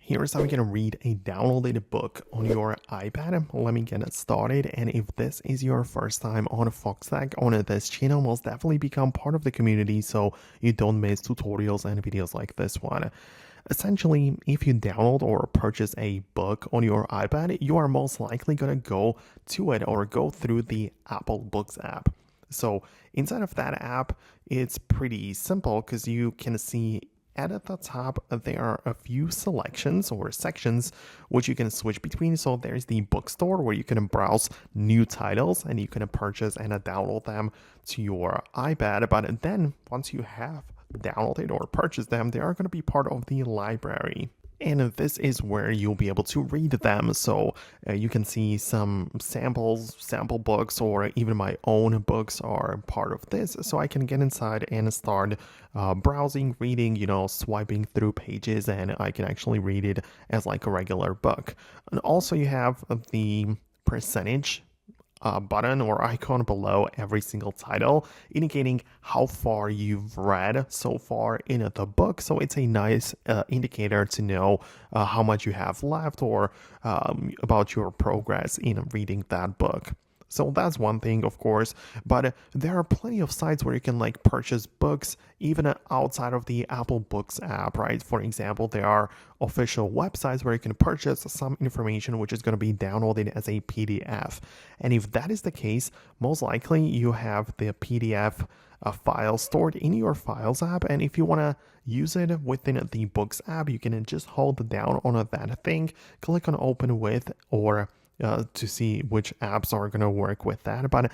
Here's how you can read a downloaded book on your iPad. Let me get it started. And if this is your first time on Foxtecc on this channel, most definitely become part of the community so you don't miss tutorials and videos like this one. Essentially, if you download or purchase a book on your iPad, you are most likely going to go to it or go through the Apple Books app. So inside of that app, it's pretty simple because you can see at the top, there are a few selections or sections which you can switch between. So there's the bookstore where you can browse new titles and you can purchase and download them to your iPad. But then once you have downloaded or purchased them, they are going to be part of the library. And this is where you'll be able to read them. So you can see some sample books, or even my own books are part of this. So I can get inside and start browsing, reading, swiping through pages, and I can actually read it as like a regular book. And also you have the percentage button or icon below every single title, indicating how far you've read so far in the book. So it's a nice indicator to know how much you have left, or about your progress in reading that book. So that's one thing, of course, but there are plenty of sites where you can purchase books even outside of the Apple Books app, right? For example, there are official websites where you can purchase some information which is going to be downloaded as a PDF. And if that is the case, most likely you have the PDF file stored in your Files app, and if you want to use it within the Books app, you can just hold down on that thing, click on Open With, or to see which apps are going to work with that. But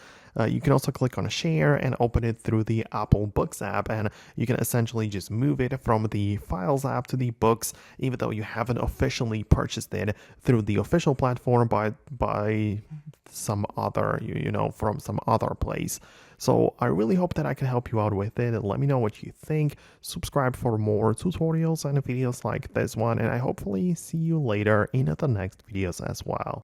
you can also click on Share and open it through the Apple Books app, and you can essentially just move it from the Files app to the Books, even though you haven't officially purchased it through the official platform by some other, from some other place. So I really hope that I can help you out with it. Let me know what you think. Subscribe for more tutorials and videos like this one, and I hopefully see you later in the next videos as well.